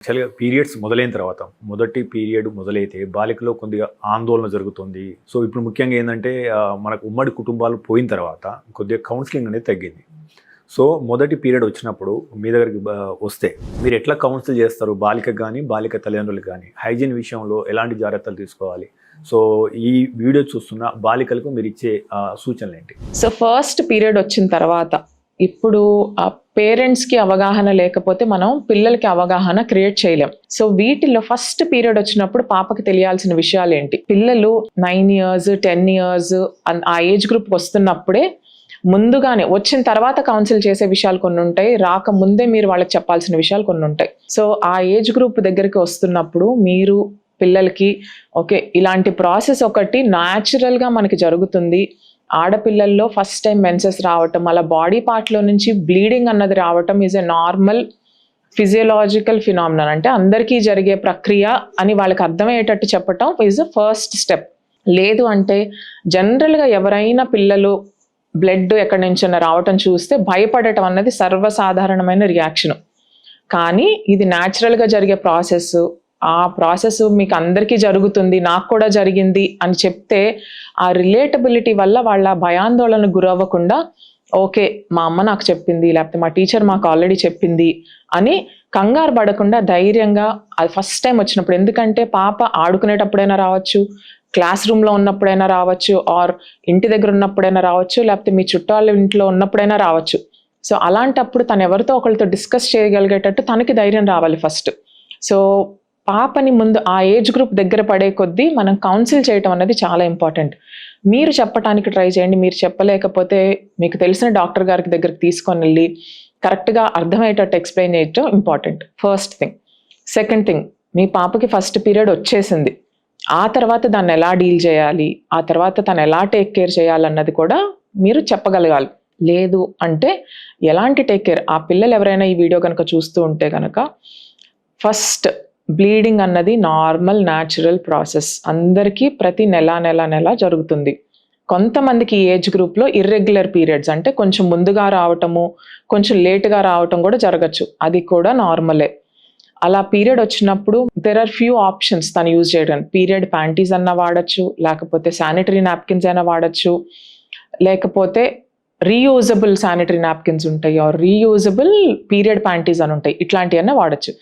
యాక్చువల్‌గా పీరియడ్స్ మొదలైన తర్వాత, మొదటి పీరియడ్ మొదలైతే బాలికలో కొద్దిగా ఆందోళన జరుగుతుంది. సో, ఇప్పుడు ముఖ్యంగా ఏందంటే మనకు ఉమ్మడి కుటుంబాలు పోయిన తర్వాత కొద్దిగా కౌన్సెలింగ్ అనేది తగ్గింది. సో, మొదటి పీరియడ్ వచ్చినప్పుడు మీ దగ్గరికి వస్తే మీరు ఎట్లా కౌన్సిల్ చేస్తారు? బాలికకు గానీ, బాలిక తల్లిదండ్రులకు గానీ హైజీన్ విషయంలో ఎలాంటి జాగ్రత్తలు తీసుకోవాలి? సో, ఈ వీడియో చూస్తున్న బాలికలకు మీరిచ్చే సూచనలేంటి? సో, ఫస్ట్ పీరియడ్ వచ్చిన తర్వాత ఇప్పుడు ఆ పేరెంట్స్కి అవగాహన లేకపోతే మనం పిల్లలకి అవగాహన క్రియేట్ చేయలేం. సో వీటిల్లో ఫస్ట్ పీరియడ్ వచ్చినప్పుడు పాపకి తెలియాల్సిన విషయాలు ఏంటి? పిల్లలు 9 years 10 years ఆ ఏజ్ గ్రూప్ వస్తున్నప్పుడే ముందుగానే వచ్చిన తర్వాత కౌన్సిల్ చేసే విషయాలు కొన్ని ఉంటాయి, రాకముందే మీరు వాళ్ళకి చెప్పాల్సిన విషయాలు కొన్ని ఉంటాయి. సో ఆ ఏజ్ గ్రూప్ దగ్గరికి వస్తున్నప్పుడు మీరు పిల్లలకి ఓకే, ఇలాంటి ప్రాసెస్ ఒకటి న్యాచురల్గా మనకి జరుగుతుంది. ఆడపిల్లల్లో ఫస్ట్ టైం మెన్సెస్ రావటం, అలా బాడీ పార్ట్లో నుంచి బ్లీడింగ్ అన్నది రావటం is a normal physiological phenomenon. అంటే అందరికీ జరిగే ప్రక్రియ అని వాళ్ళకి అర్థమయ్యేటట్టు చెప్పటం ఈజ్ ద ఫస్ట్ స్టెప్. లేదు అంటే జనరల్గా ఎవరైనా పిల్లలు బ్లడ్ ఎక్కడి నుంచైనా రావటం చూస్తే భయపడటం అన్నది సర్వసాధారణమైన రియాక్షన్. కానీ ఇది న్యాచురల్గా జరిగే ప్రాసెస్. ఆ ప్రాసెస్ మీకు అందరికీ జరుగుతుంది, నాకు కూడా జరిగింది అని చెప్తే ఆ రిలేటబిలిటీ వల్ల వాళ్ళ భయాందోళనకు గురవ్వకుండా ఓకే మా అమ్మ నాకు చెప్పింది, లేకపోతే మా టీచర్ మాకు ఆల్రెడీ చెప్పింది అని కంగారు పడకుండా ధైర్యంగా అది ఫస్ట్ టైం వచ్చినప్పుడు, ఎందుకంటే పాప ఆడుకునేటప్పుడైనా రావచ్చు, క్లాస్ రూమ్లో ఉన్నప్పుడైనా రావచ్చు, ఆర్ ఇంటి దగ్గర ఉన్నప్పుడైనా రావచ్చు, లేకపోతే మీ చుట్టాల ఇంట్లో ఉన్నప్పుడైనా రావచ్చు. సో అలాంటప్పుడు తను ఎవరితో ఒకరితో డిస్కస్ చేయగలిగేటట్టు తనకి ధైర్యం రావాలి ఫస్ట్. సో పాపని ముందు ఆ ఏజ్ గ్రూప్ దగ్గర పడే కొద్దీ మనం కౌన్సిల్ చేయటం అనేది చాలా ఇంపార్టెంట్. మీరు చెప్పడానికి ట్రై చేయండి. మీరు చెప్పలేకపోతే మీకు తెలిసిన డాక్టర్ గారికి దగ్గరికి తీసుకొని వెళ్ళి కరెక్ట్గా అర్థమయ్యేటట్టు ఎక్స్ప్లెయిన్ చేయటం important, first thing. Second thing, మీ పాపకి ఫస్ట్ పీరియడ్ వచ్చేసింది, ఆ తర్వాత దాన్ని ఎలా డీల్ చేయాలి, ఆ తర్వాత తను ఎలా టేక్ కేర్ చేయాలన్నది కూడా మీరు చెప్పగలగాలి. లేదు అంటే ఎలాంటి టేక్ కేర్, ఆ పిల్లలు ఎవరైనా ఈ వీడియో కనుక చూస్తూ ఉంటే కనుక ఫస్ట్ బ్లీడింగ్ అన్నది నార్మల్ న్యాచురల్ ప్రాసెస్, అందరికీ ప్రతి నెల జరుగుతుంది. కొంతమందికి ఈ ఏజ్ గ్రూప్లో ఇర్రెగ్యులర్ పీరియడ్స్, అంటే కొంచెం ముందుగా రావటము కొంచెం లేట్గా రావటం కూడా జరగచ్చు, అది కూడా నార్మలే. అలా పీరియడ్ వచ్చినప్పుడు దెర్ ఆర్ ఫ్యూ ఆప్షన్స్ తను యూజ్ చేయడానికి. పీరియడ్ ప్యాంటీస్ అన్నా వాడచ్చు, లేకపోతే శానిటరీ నాప్కిన్స్ అయినా వాడచ్చు, లేకపోతే రీయూజబుల్ శానిటరీ నాప్కిన్స్ ఉంటాయి, ఆర్ రీయూజబుల్ పీరియడ్ ప్యాంటీస్ అని ఉంటాయి, ఇట్లాంటివన్నీ వాడచ్చు.